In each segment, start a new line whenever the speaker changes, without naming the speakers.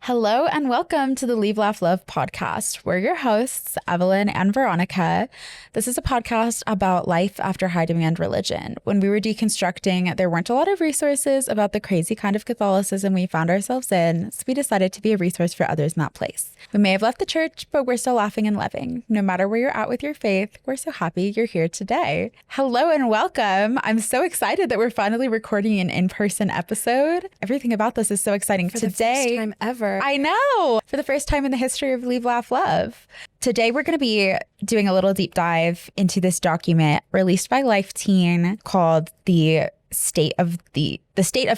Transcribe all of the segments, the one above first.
Hello and welcome to the Leave, Laugh, Love podcast. We're your hosts, Evelyn and Veronica. This is a podcast about life after high demand religion. When we were deconstructing, there weren't a lot of resources about the crazy kind of Catholicism we found ourselves in, so we decided to be a resource for others in that place. We may have left the church, but we're still laughing and loving. No matter where you're at with your faith, we're so happy you're here today. Hello and welcome. I'm so excited that we're finally recording an in-person episode. Everything about this is so exciting.
For the first time ever.
I know. For the first time in the history of Leave, Laugh, Love. Today, we're going to be doing a little deep dive into this document released by LifeTeen called the state of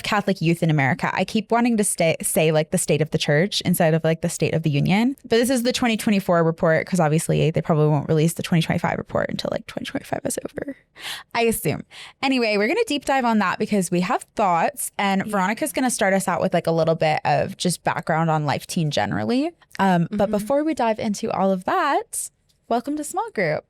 Catholic youth in America. I keep wanting to say like the state of the church instead of like the state of the union. But this is the 2024 report because obviously they probably won't release the 2025 report until like 2025 is over, I assume. Anyway, we're going to deep dive on that because we have thoughts, and Veronica's going to start us out with like a little bit of just background on LifeTeen generally. But before we dive into all of that, welcome to Small Group.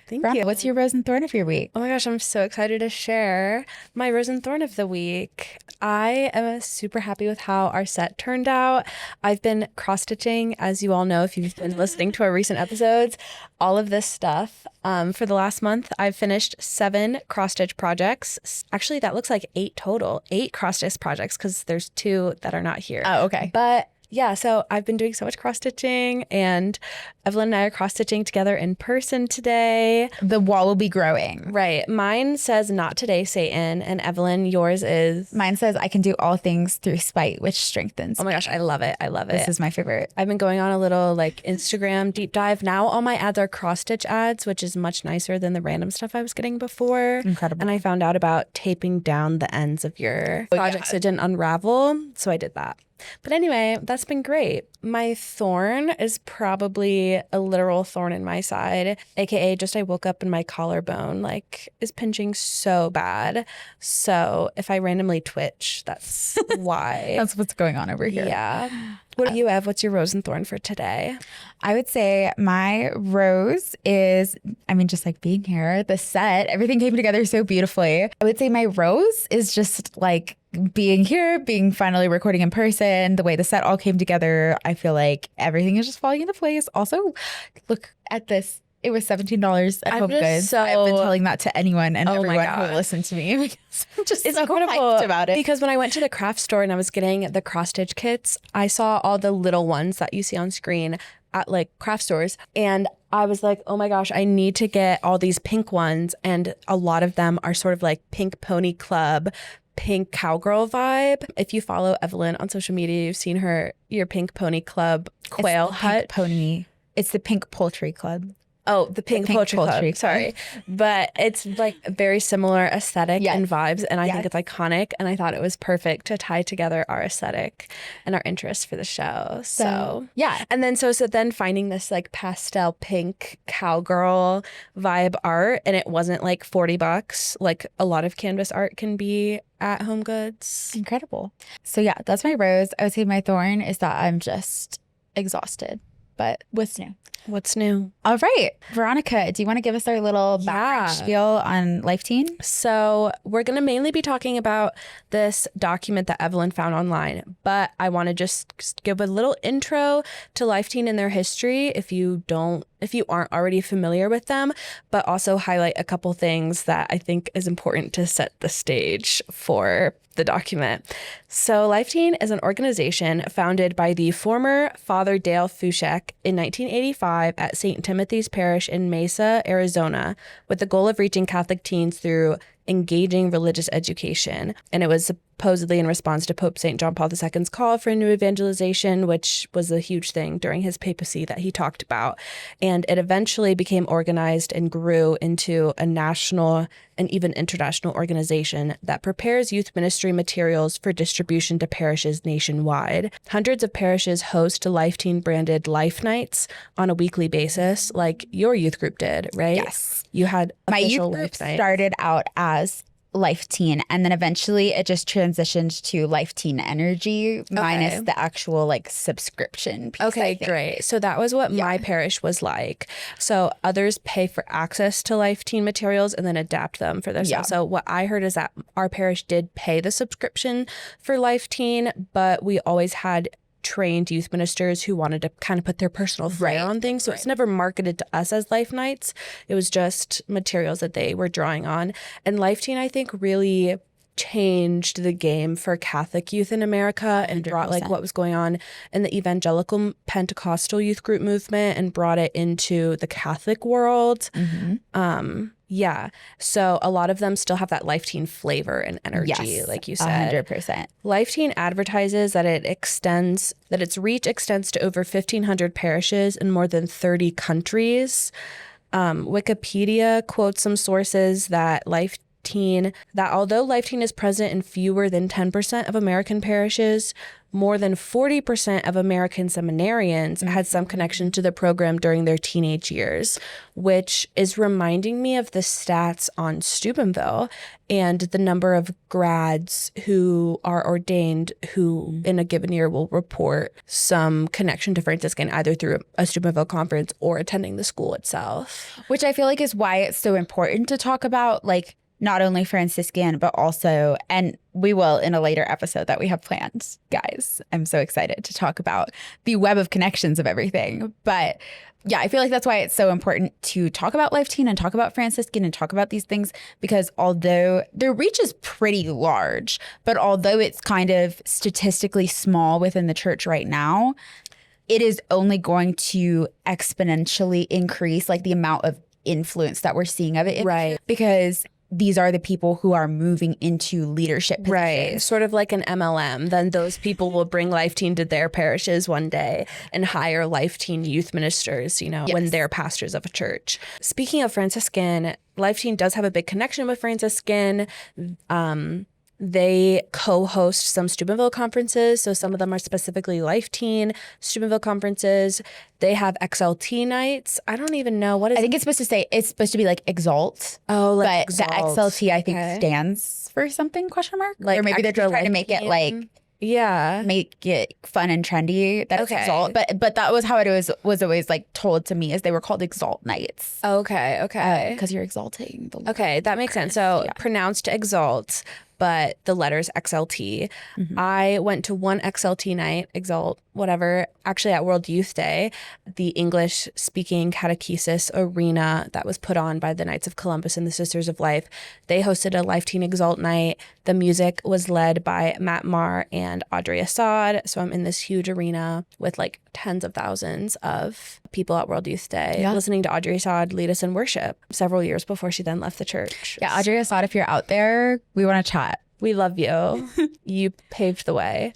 Thank you.
What's your rose and thorn of your week?
Oh my gosh, I'm so excited to share my rose and thorn of the week. I am super happy with how our set turned out. I've been cross-stitching, as you all know, if you've been listening to our recent episodes, all of this stuff. For the last month, I've finished 7 cross-stitch projects. Actually, that looks like 8 total, 8 cross-stitch projects because there's 2 that are not here.
Oh, okay.
But yeah, so I've been doing so much cross-stitching, and Evelyn and I are cross-stitching together in person today.
The wall will be growing.
Right. Mine says, "Not today, Satan." And Evelyn, yours is?
Mine says, "I can do all things through spite, which strengthens."
Oh my gosh, I love it. I love it.
This is my favorite.
I've been going on a little like Instagram deep dive. Now all my ads are cross-stitch ads, which is much nicer than the random stuff I was getting before.
Incredible.
And I found out about taping down the ends of your project so it didn't unravel. So I did that. But anyway, that's been great. My thorn is probably a literal thorn in my side, aka just I woke up and my collarbone like is pinching so bad. So if I randomly twitch, that's why.
That's what's going on over here.
Yeah. What do you have? What's your rose and thorn for today?
I would say my rose is, just like being here, the set, everything came together so beautifully. I would say my rose is just like being here, being finally recording in person, the way the set all came together. I feel like everything is just falling into place. Also, look at this. It was $17 at Home Goods. I've been telling that to anyone and everyone who will listen to me because I'm just so hyped about it.
Because when I went to the craft store and I was getting the cross-stitch kits, I saw all the little ones that you see on screen at like craft stores. And I was like, oh my gosh, I need to get all these pink ones. And a lot of them are sort of like Pink Pony Club, pink cowgirl vibe. If you follow Evelyn on social media, you've seen your Pink Pony Club quail hut.
Pink pony. It's the Pink Poultry Club.
Oh, the Pink Poultry Club. Sorry. But it's like a very similar aesthetic and vibes. And I think it's iconic. And I thought it was perfect to tie together our aesthetic and our interest for the show. So
yeah.
And then so then finding this like pastel pink cowgirl vibe art. And it wasn't like $40 like a lot of canvas art can be at Home Goods.
Incredible. So yeah, that's my rose. I would say my thorn is that I'm just exhausted. But what's new?
What's new?
All right. Veronica, do you want to give us our little background spiel on LifeTeen?
So we're going to mainly be talking about this document that Evelyn found online, but I want to just give a little intro to LifeTeen and their history if you aren't already familiar with them, but also highlight a couple things that I think is important to set the stage for the document. So LifeTeen is an organization founded by the former Father Dale Fushek in 1985 at St. Timothy's Parish in Mesa, Arizona, with the goal of reaching Catholic teens through engaging religious education. And it was supposedly in response to Pope St. John Paul II's call for new evangelization, which was a huge thing during his papacy that he talked about. And it eventually became organized and grew into a national and even international organization that prepares youth ministry materials for distribution to parishes nationwide. Hundreds of parishes host LifeTeen branded Life Nights on a weekly basis, like your youth group did, right?
Yes.
You had
my youth group started out as LifeTeen, and then eventually it just transitioned to LifeTeen Energy minus the actual like subscription piece.
Okay, great. So that was what my parish was like. So others pay for access to LifeTeen materials and then adapt them for themselves. So what I heard is that our parish did pay the subscription for LifeTeen, but we always had trained youth ministers who wanted to kind of put their personal flair on things. So it's never marketed to us as Life Nights. It was just materials that they were drawing on. And LifeTeen, I think, really changed the game for Catholic youth in America and
100%.
brought like what was going on in the evangelical Pentecostal youth group movement and brought it into the Catholic world. Yeah. So a lot of them still have that LifeTeen flavor and energy, like you said.
100%.
LifeTeen advertises that its reach extends to over 1,500 parishes in more than 30 countries. Wikipedia quotes some sources that although LifeTeen is present in fewer than 10% of American parishes, more than 40% of American seminarians had some connection to the program during their teenage years, which is reminding me of the stats on Steubenville and the number of grads who are ordained who in a given year will report some connection to Franciscan either through a Steubenville conference or attending the school itself.
Which I feel like is why it's so important to talk about, like, not only Franciscan, but also, and we will in a later episode that we have planned, guys. I'm so excited to talk about the web of connections of everything. But yeah, I feel like that's why it's so important to talk about LifeTeen and talk about Franciscan and talk about these things, because although their reach is pretty large, but although it's kind of statistically small within the church right now, it is only going to exponentially increase like the amount of influence that we're seeing of it.
Right.
Because these are the people who are moving into leadership positions.
Right. Sort of like an MLM. Then those people will bring LifeTeen to their parishes one day and hire LifeTeen youth ministers, when they're pastors of a church. Speaking of Franciscan, LifeTeen does have a big connection with Franciscan. They co-host some Steubenville conferences. So some of them are specifically LifeTeen Steubenville conferences. They have XLT nights. I don't even know what is.
I think it's supposed to be like Exalt.
Oh, like
but
Exalt.
The XLT I think stands for something ?
Like,
or maybe they're just trying to make it like make it fun and trendy. That's Exalt. But that was how it was always like told to me, as they were called Exalt nights.
Okay.
Because you're exalting the Lord.
Okay, that makes sense. So pronounced Exalt, but the letters XLT. I went to one XLT night, Exalt, whatever, actually at World Youth Day, the English speaking catechesis arena that was put on by the Knights of Columbus and the Sisters of Life. They hosted a LifeTeen Exalt night. The music was led by Matt Maher and Audrey Assad. So I'm in this huge arena with like tens of thousands of people at World Youth Day listening to Audrey Assad lead us in worship several years before she then left the church.
Yeah, Audrey Assad, if you're out there, we want to chat.
We love you. You paved the way.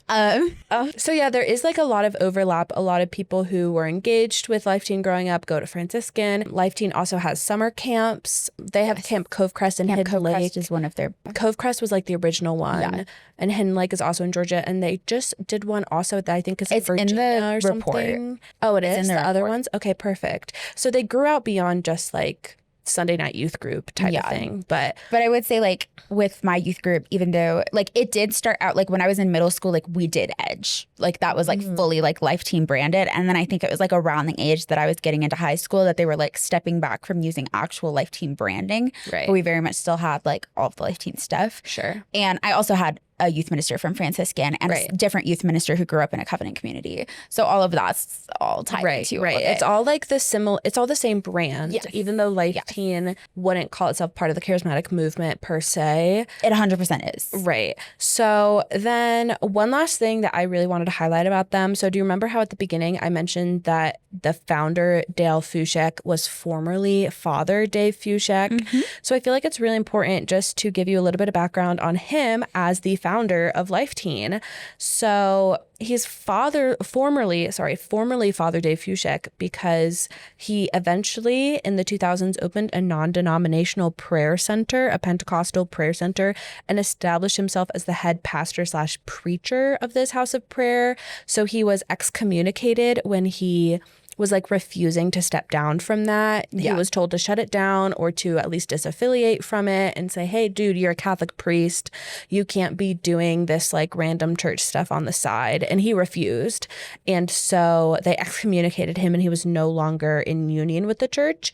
So yeah, there is like a lot of overlap. A lot of people who were engaged with LifeTeen growing up go to Franciscan. LifeTeen also has summer camps. They have Camp Covecrest in Hidden Lake.
Covecrest is one of their.
Covecrest was like the original one.
Yeah.
And Hidden Lake is also in Georgia. And they just did one also that I think is
It's
Virginia
in the
or
report.
something. Oh, it is?
in the
other
report.
ones? Okay, perfect. So they grew out beyond just like Sunday night youth group type of thing. But
I would say like with my youth group, even though like it did start out like when I was in middle school, like we did Edge. Like that was like fully like LifeTeen branded. And then I think it was like around the age that I was getting into high school that they were like stepping back from using actual LifeTeen branding.
Right.
But we very much still had like all of the LifeTeen stuff.
Sure.
And I also had a youth minister from Franciscan and a different youth minister who grew up in a covenant community. So all of that's all tied into
Right. It's all like it's all the same brand, even though LifeTeen wouldn't call itself part of the charismatic movement per se.
It 100% is.
Right. So then one last thing that I really wanted to highlight about them. So do you remember how at the beginning I mentioned that the founder, Dale Fushek, was formerly Father Dave Fushek? So I feel like it's really important just to give you a little bit of background on him as the founder of LifeTeen. So he's formerly Father Dave Fushek because he eventually in the 2000s opened a non-denominational prayer center, a Pentecostal prayer center, and established himself as the head pastor / preacher of this house of prayer. So he was excommunicated when he was like refusing to step down from that. He was told to shut it down or to at least disaffiliate from it and say, hey, dude, you're a Catholic priest. You can't be doing this like random church stuff on the side. And he refused. And so they excommunicated him and he was no longer in union with the church.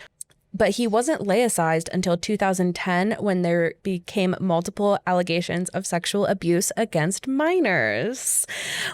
but he wasn't laicized until 2010 when there became multiple allegations of sexual abuse against minors.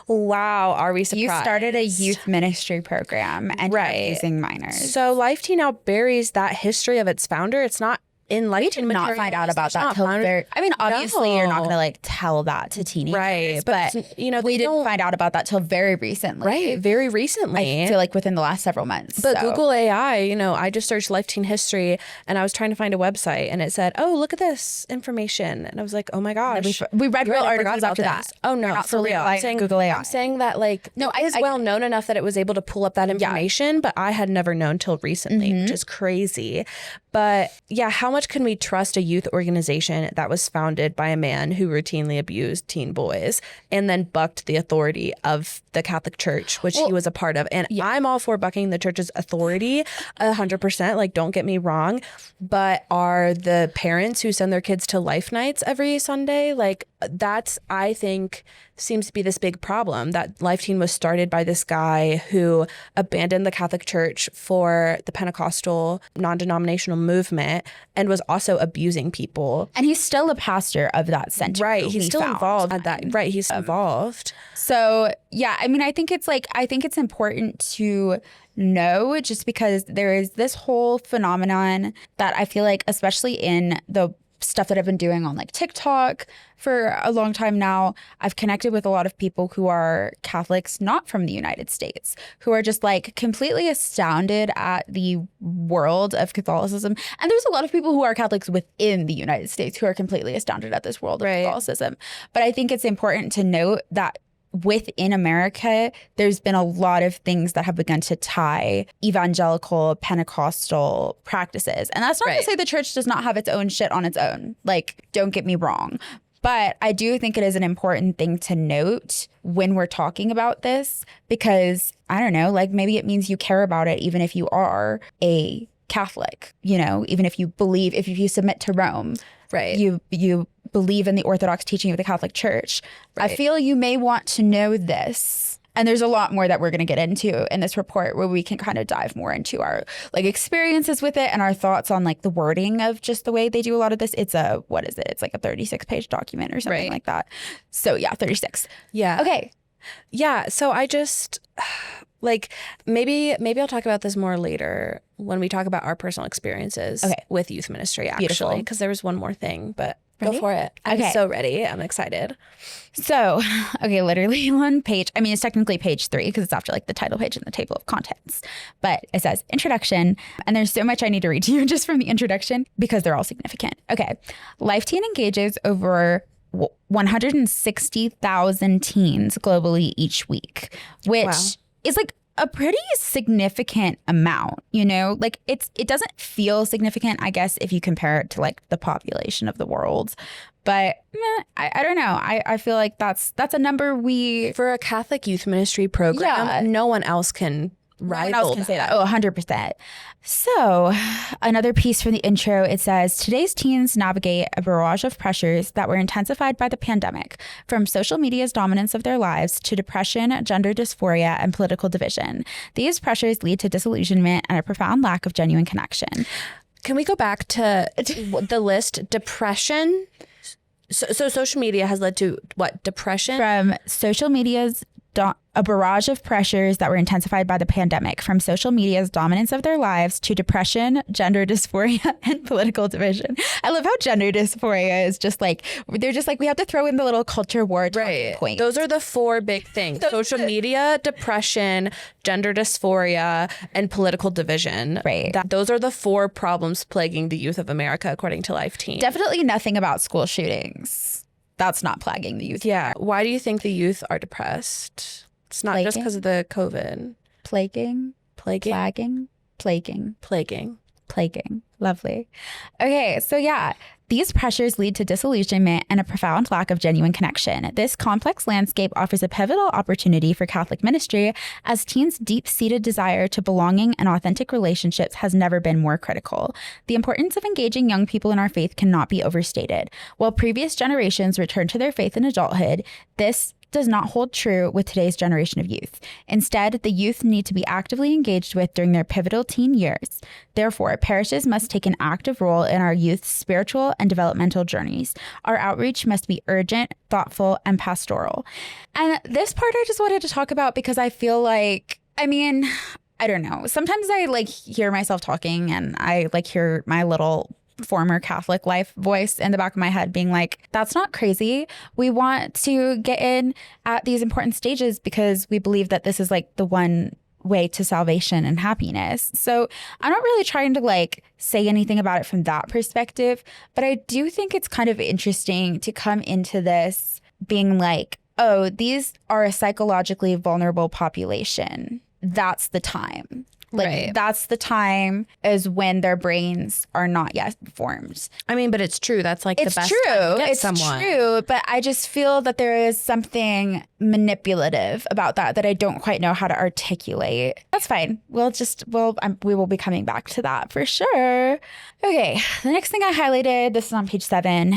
Wow, are we surprised?
You started a youth ministry program and using minors.
So LifeTeen now buries that history of its founder. It's not in LifeTeen materials.
Not find out about that till obviously you're not going to like tell that to teenagers.
Right.
But you know, we didn't find out about that till very recently.
Right. Very recently.
I feel like within the last several months.
But Google AI, you know, I just searched LifeTeen history and I was trying to find a website and it said, oh, look at this information. And I was like, oh my gosh.
We read real articles after that.
Oh no,
not
for real.
I'm saying Google AI.
I'm saying that like, no, I was well known enough that it was able to pull up that information, but I had never known till recently, which is crazy. But yeah, how much can we trust a youth organization that was founded by a man who routinely abused teen boys and then bucked the authority of the Catholic Church, which he was a part of? And I'm all for bucking the church's authority 100%. Like, don't get me wrong. But are the parents who send their kids to life nights every Sunday, like that's, I think, seems to be this big problem that LifeTeen was started by this guy who abandoned the Catholic Church for the Pentecostal non-denominational movement and was also abusing people.
And he's still a pastor of that center.
Right. He's still involved at that. Right. He's involved.
So yeah, I mean, I think it's important to know, just because there is this whole phenomenon that I feel like, especially in the stuff that I've been doing on like TikTok for a long time now, I've connected with a lot of people who are Catholics not from the United States, who are just like completely astounded at the world of Catholicism. And there's a lot of people who are Catholics within the United States who are completely astounded at this world of Catholicism. But I think it's important to note that within America, there's been a lot of things that have begun to tie evangelical Pentecostal practices. And that's not to say the church does not have its own shit on its own. Like, don't get me wrong. But I do think it is an important thing to note when we're talking about this, because I don't know, like maybe it means you care about it even if you are a Catholic, you know, even if you believe, if you submit to Rome.
Right.
You believe in the Orthodox teaching of the Catholic Church. Right. I feel you may want to know this. And there's a lot more that we're going to get into in this report where we can kind of dive more into our like experiences with it and our thoughts on like the wording of just the way they do a lot of this. It's a, what is it? It's like a 36-page document or something like that. So yeah, 36.
Yeah.
Okay.
Yeah. So I just like maybe I'll talk about this more later when we talk about our personal experiences with youth ministry, actually, because there was one more thing, but go for it. I'm so ready. I'm excited.
So, okay, literally one page. I mean, it's technically page 3 because it's after like the title page and the table of contents. But it says introduction. And there's so much I need to read to you just from the introduction because they're all significant. Okay. LifeTeen engages over 160,000 teens globally each week, which is like a pretty significant amount, you know, like it doesn't feel significant, I guess, if you compare it to like the population of the world. But I don't know. I feel like that's a number for a Catholic youth ministry program, no one else can rival. No one else can say that. Oh, 100%. So another piece from the intro, it says, today's teens navigate a barrage of pressures that were intensified by the pandemic, from social media's dominance of their lives to depression, gender dysphoria, and political division. These pressures lead to disillusionment and a profound lack of genuine connection. Can we go back to the list? Depression. So social media has led to what? Depression? From social media's a barrage of pressures that were intensified by the pandemic, from social media's dominance of their lives to depression, gender dysphoria, and political division. I love how gender dysphoria is just like, they're just like, we have to throw in the little culture war point. Those are the 4 big things. Social media, depression, gender dysphoria, and political division. Right. Those are the 4 problems plaguing the youth of America, according to LifeTeen. Definitely nothing about school shootings. That's not plaguing the youth. Yeah. Why do you think the youth are depressed? It's not just because of the COVID. Plaguing. Lovely. Okay. So yeah, these pressures lead to disillusionment and a profound lack of genuine connection. This complex landscape offers a pivotal opportunity for Catholic ministry, as teens' deep-seated desire to belonging and authentic relationships has never been more critical. The importance of engaging young people in our faith cannot be overstated. While previous generations returned to their faith in adulthood, this does not hold true with today's generation of youth. Instead, the youth need to be actively engaged with during their pivotal teen years. Therefore, parishes must take an active role in our youth's spiritual and developmental journeys. Our outreach must be urgent, thoughtful, and pastoral. And this part I just wanted to talk about because I feel like, I mean, I don't know. Sometimes I like hear myself talking and I like hear my little former Catholic life voice in the back of my head being like, that's not crazy. We want to get in at these important stages because we believe that this is like the one way to salvation and happiness. So I'm not really trying to like say anything about it from that perspective, but I do think it's kind of interesting to come into this being like, oh, these are a psychologically vulnerable population. That's the time. Like,
right.
That's the time is when their brains are not yet formed.
I mean, but it's true. That's like
It's
the best
true.
time to get
It's
someone.
true. But I just feel that there is something manipulative about that I don't quite know how to articulate. That's fine. We will be coming back to that for sure. Okay. The next thing I highlighted, this is on page 7.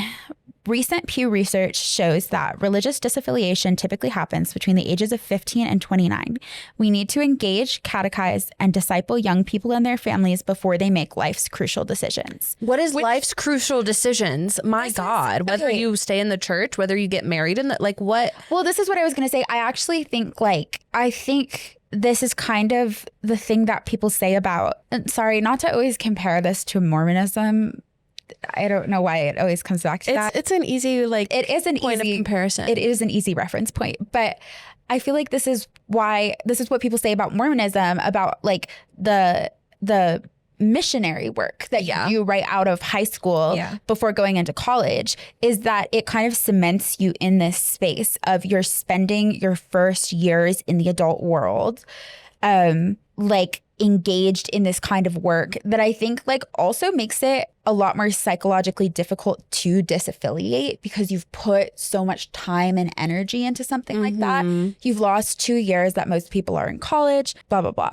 Recent Pew research shows that religious disaffiliation typically happens between the ages of 15 and 29. We need to engage, catechize, and disciple young people and their families before they make life's crucial decisions.
What is life's crucial decisions? My God, whether you stay in the church, whether you get married in the, like what?
Well, this is what I was going to say. I actually think I think this is kind of the thing that people say about, sorry, not to always compare this to Mormonism. I don't know why it always comes back to that.
It's an easy
it is an
point
easy
of comparison.
It is an easy reference point, but I feel like this is what people say about Mormonism, about like the missionary work that you do right out of high school before going into college, is that it kind of cements you in this space of you're spending your first years in the adult world, like engaged in this kind of work that I think like also makes it a lot more psychologically difficult to disaffiliate because you've put so much time and energy into something like that. You've lost 2 years that most people are in college, blah, blah, blah.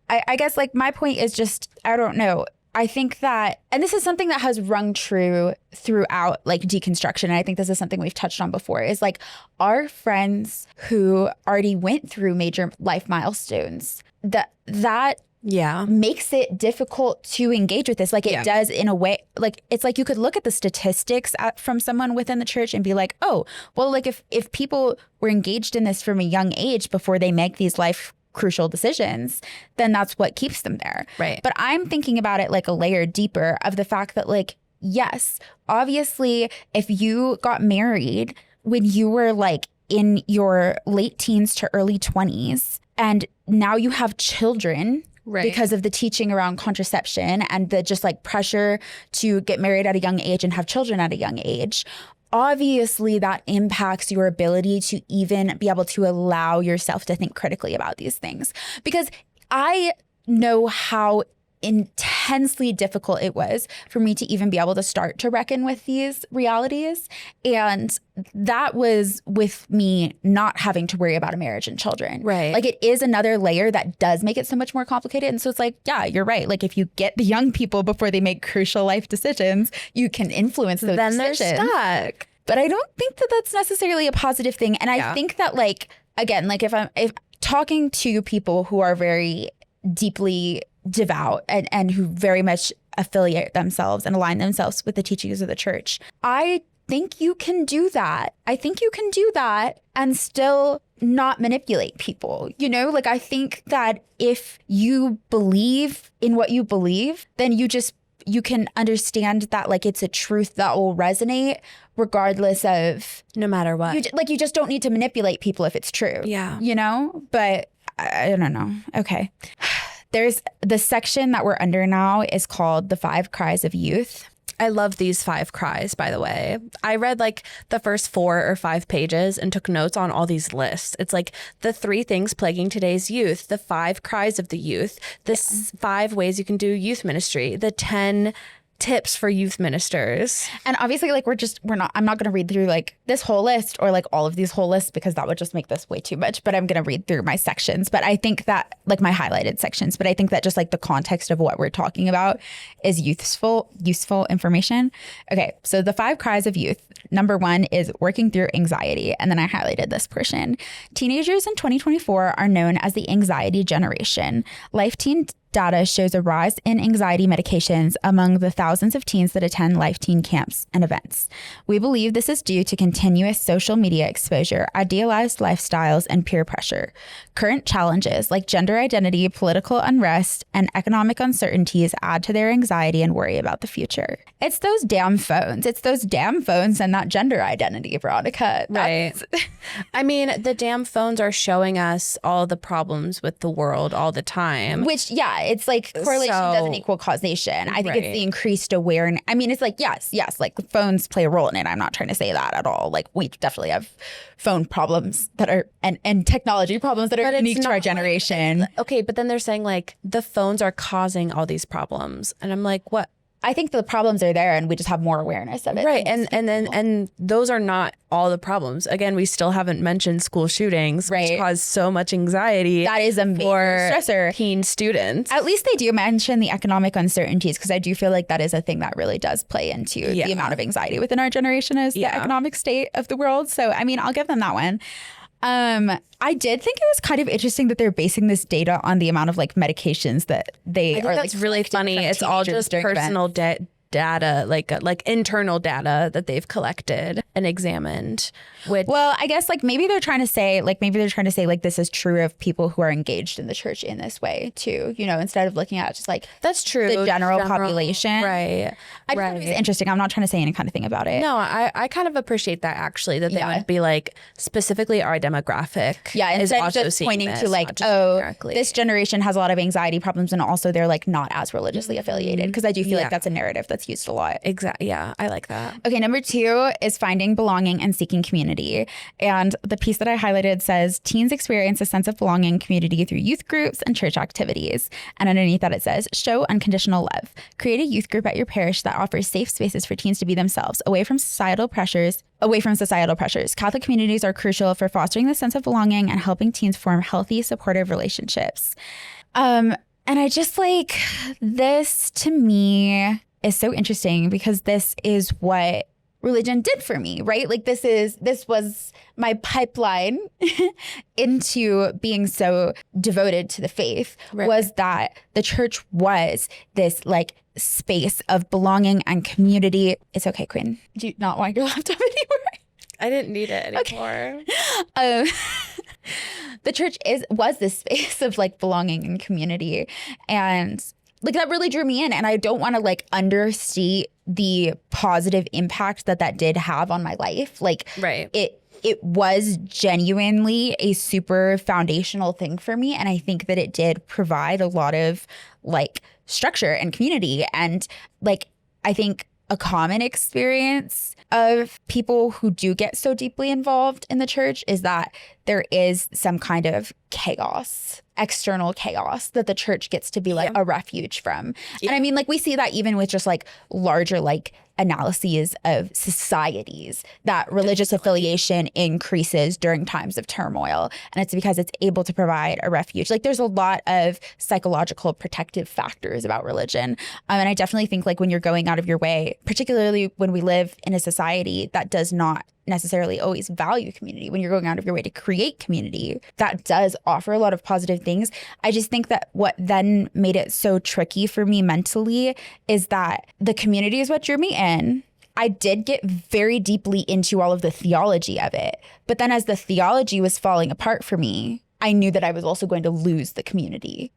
I guess like my point is just, I don't know. I think that, and this is something that has rung true throughout like deconstruction, and I think this is something we've touched on before, is like our friends who already went through major life milestones, that makes it difficult to engage with this. Like it does in a way, like it's like you could look at the statistics from someone within the church and be like, oh, well, like if people were engaged in this from a young age before they make these life crucial decisions, then that's what keeps them there.
Right.
But I'm thinking about it like a layer deeper of the fact that like, yes, obviously, if you got married when you were like in your late teens to early 20s, and now you have children because of the teaching around contraception and the just like pressure to get married at a young age and have children at a young age, obviously that impacts your ability to even be able to allow yourself to think critically about these things. Because I know how intensely difficult it was for me to even be able to start to reckon with these realities. And that was with me not having to worry about a marriage and children.
Right.
Like it is another layer that does make it so much more complicated. And so it's like, yeah, you're right. Like if you get the young people before they make crucial life decisions, you can influence those decisions.
Then they're stuck.
But I don't think that that's necessarily a positive thing. And I think that like, again, like if talking to people who are very deeply devout and who very much affiliate themselves and align themselves with the teachings of the church, I think you can do that. I think you can do that and still not manipulate people. You know, like I think that if you believe in what you believe, then you can understand that like it's a truth that will resonate regardless of,
no matter what.
You just don't need to manipulate people if it's true.
Yeah.
You know, but I don't know. Okay. There's the section that we're under now is called the 5 Cries of Youth.
I love these 5 cries, by the way. I read like the first 4 or 5 pages and took notes on all these lists. It's like the 3 things plaguing today's youth, the 5 cries of the youth, the 5 ways you can do youth ministry, the 10 tips for youth ministers.
And obviously like I'm not going to read through like this whole list or like all of these whole lists because that would just make this way too much, but I'm going to read through my sections. But I think that like my highlighted sections, but I think that just like the context of what we're talking about is useful information. Okay, so the 5 cries of youth. Number 1 is working through anxiety. And then I highlighted this portion. Teenagers in 2024 are known as the anxiety generation. LifeTeen's data shows a rise in anxiety medications among the thousands of teens that attend LifeTeen camps and events. We believe this is due to continuous social media exposure, idealized lifestyles, and peer pressure. Current challenges like gender identity, political unrest, and economic uncertainties add to their anxiety and worry about the future. It's those damn phones. It's those damn phones and that gender identity, Veronica.
Right. I mean, the damn phones are showing us all the problems with the world all the time.
Which, yeah, it's like correlation doesn't equal causation. I think it's the increased awareness. I mean, it's like, yes, like phones play a role in it. I'm not trying to say that at all. Like we definitely have phone problems that are, and technology problems that are unique to our generation.
Okay, but then they're saying like the phones are causing all these problems. And I'm like, what?
I think the problems are there and we just have more awareness of it.
Right. And those are not all the problems. Again, we still haven't mentioned school shootings, which cause so much anxiety.
That is a major stressor.
Teen students.
At least they do mention the economic uncertainties, because I do feel like that is a thing that really does play into the amount of anxiety within our generation is the economic state of the world. So, I mean, I'll give them that one. I did think it was kind of interesting that they're basing this data on the amount of like medications that they are.
That's like really funny. It's all just personal data, like internal data that they've collected and examined.
Well, I guess like maybe they're trying to say like this is true of people who are engaged in the church in this way too. You know, instead of looking at just like
that's true
the general population.
Right.
I just thought it was interesting. I'm not trying to say any kind of thing about it.
No, I kind of appreciate that actually, that they would be like specifically our demographic.
Yeah, instead of just pointing to like, this generation has a lot of anxiety problems and also they're like not as religiously affiliated, because I do feel like that's a narrative that's used a lot.
Exactly. Yeah, I like that.
Okay, number 2 is finding belonging and seeking community. And the piece that I highlighted says teens experience a sense of belonging community through youth groups and church activities. And underneath that it says show unconditional love. Create a youth group at your parish that offers safe spaces for teens to be themselves, away from societal pressures. Catholic communities are crucial for fostering the sense of belonging and helping teens form healthy, supportive relationships. And I just like this to me is so interesting, because this is what religion did for me, right? Like this was my pipeline into being so devoted to the faith, was that the church was this like space of belonging and community. It's okay, Quinn. Do you not want your laptop anymore?
I didn't need it anymore.
Okay. The church was this space of like belonging and community, and like that really drew me in. And I don't want to like understate the positive impact that did have on my life. Like it was genuinely a super foundational thing for me. And I think that it did provide a lot of like structure and community. And like, I think a common experience of people who do get so deeply involved in the church is that there is some kind of chaos, external chaos, that the church gets to be like a refuge from. And I mean, like we see that even with just like larger like analyses of societies, that religious affiliation increases during times of turmoil. And it's because it's able to provide a refuge. Like there's a lot of psychological protective factors about religion. And I definitely think like when you're going out of your way, particularly when we live in a society that does not necessarily always value community, when you're going out of your way to create community, that does offer a lot of positive things. I just think that what then made it so tricky for me mentally is that the community is what drew me in. I did get very deeply into all of the theology of it. But then as the theology was falling apart for me, I knew that I was also going to lose the community.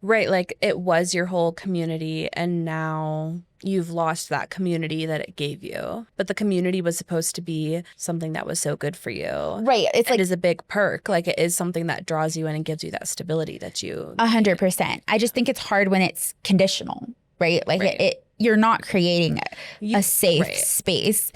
Right. Like it was your whole community and now you've lost that community that it gave you. But the community was supposed to be something that was so good for you.
Right. It's like,
it is a big perk. Like it is something that draws you in and gives you that stability that you
100%. I just think it's hard when it's conditional, right? Like you're not creating a safe space.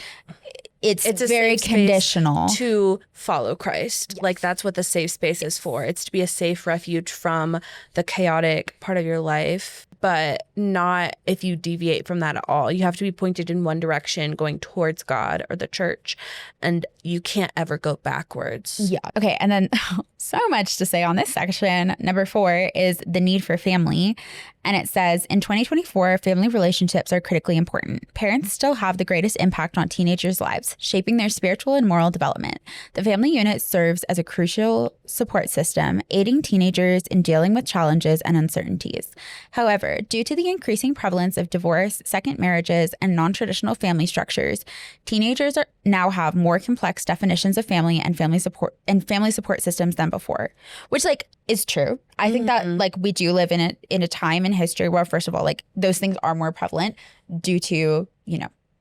It's very conditional
to follow Christ. Yes. Like that's what the safe space is for. It's to be a safe refuge from the chaotic part of your life. but not if you deviate from that at all. You have to be pointed in one direction, going towards God or the church, and you can't ever go backwards.
Yeah. Okay. And then so much to say on this section. Number 4 is the need for family. And it says, in 2024, family relationships are critically important. Parents still have the greatest impact on teenagers' lives, shaping their spiritual and moral development. The family unit serves as a crucial support system, aiding teenagers in dealing with challenges and uncertainties. However, due to the increasing prevalence of divorce, second marriages, and non-traditional family structures, teenagers now have more complex definitions of family and family support systems than before, which is true. I think that we do live in a time in history where, first of all, those things are more prevalent due to,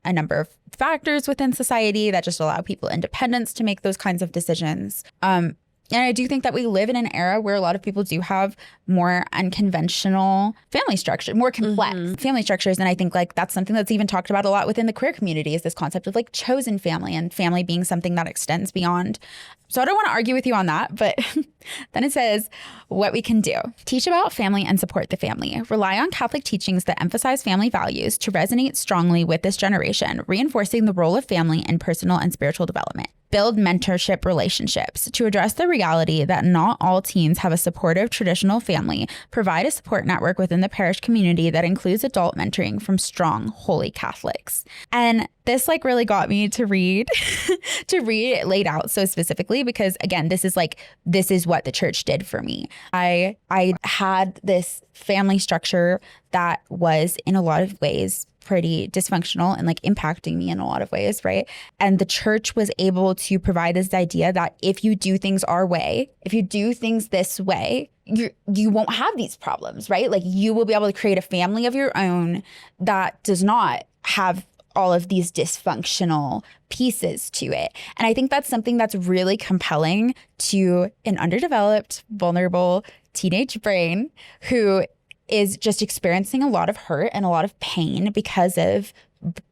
a number of factors within society that just allow people independence to make those kinds of decisions. And I do think that we live in an era where a lot of people do have more unconventional family structure, more complex family structures. And I think that's something that's even talked about a lot within the queer community, is this concept of chosen family, and family being something that extends beyond. So I don't want to argue with you on that, but then it says what we can do. Teach about family and support the family. Rely on Catholic teachings that emphasize family values to resonate strongly with this generation, reinforcing the role of family in personal and spiritual development. Build mentorship relationships. To address the reality that not all teens have a supportive traditional family, provide a support network within the parish community that includes adult mentoring from strong, holy Catholics. And this really got me to read it laid out so specifically, because again, this is what the church did for me. I had this family structure that was in a lot of ways pretty dysfunctional and impacting me in a lot of ways, right? And the church was able to provide this idea that if you do things our way, if you do things this way, you won't have these problems, right? You will be able to create a family of your own that does not have all of these dysfunctional pieces to it. And I think that's something that's really compelling to an underdeveloped, vulnerable teenage brain who is just experiencing a lot of hurt and a lot of pain because of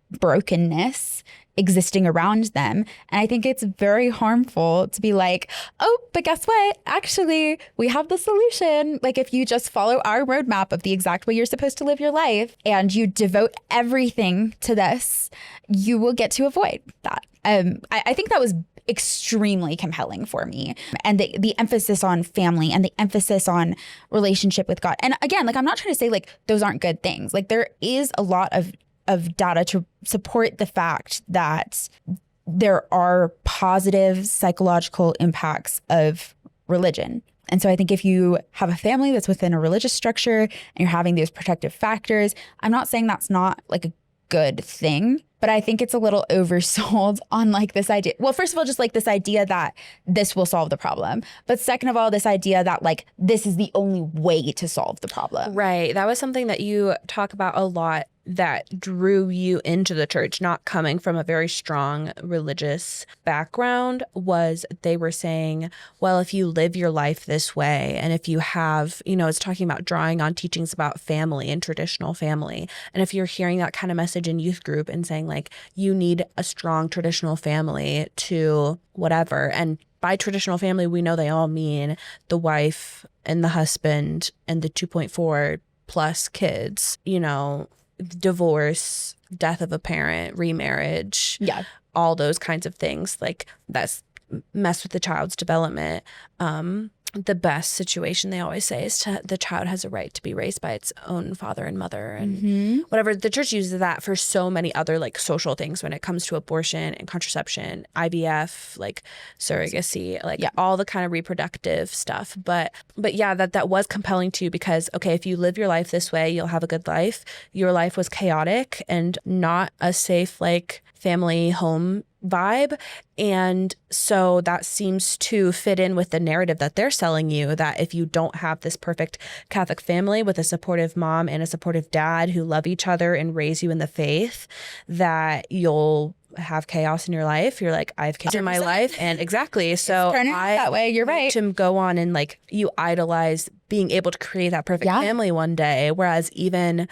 brokenness existing around them. And I think it's very harmful to be oh, but guess what? Actually, we have the solution. If you just follow our roadmap of the exact way you're supposed to live your life and you devote everything to this, you will get to avoid that. I think that was extremely compelling for me. And the emphasis on family and the emphasis on relationship with God. And again, I'm not trying to say those aren't good things. There is a lot of data to support the fact that there are positive psychological impacts of religion. And so I think if you have a family that's within a religious structure and you're having those protective factors, I'm not saying that's not a good thing, but I think it's a little oversold on this idea. Well, first of all, just this idea that this will solve the problem. But second of all, this idea that this is the only way to solve the problem.
Right. That was something that you talk about a lot that drew you into the church, not coming from a very strong religious background, was they were saying, well, if you live your life this way, and if you have, it's talking about drawing on teachings about family and traditional family. And if you're hearing that kind of message in youth group and saying you need a strong traditional family to whatever. And by traditional family, we know they all mean the wife and the husband and the 2.4 plus kids, divorce, death of a parent, remarriage, all those kinds of things that's mess with the child's development. The best situation, they always say, is the child has a right to be raised by its own father and mother and whatever. The church uses that for so many other social things when it comes to abortion and contraception, IVF, surrogacy, all the kind of reproductive stuff. But yeah, that was compelling too, because okay, if you live your life this way, you'll have a good life. Your life was chaotic and not a safe family home vibe. And so that seems to fit in with the narrative that they're selling you, that if you don't have this perfect Catholic family with a supportive mom and a supportive dad who love each other and raise you in the faith, that you'll have chaos in your life. You're I have chaos in my life. And exactly. So
turn it that way. You're right.
To go on and you idolize being able to create that perfect family one day. Whereas even,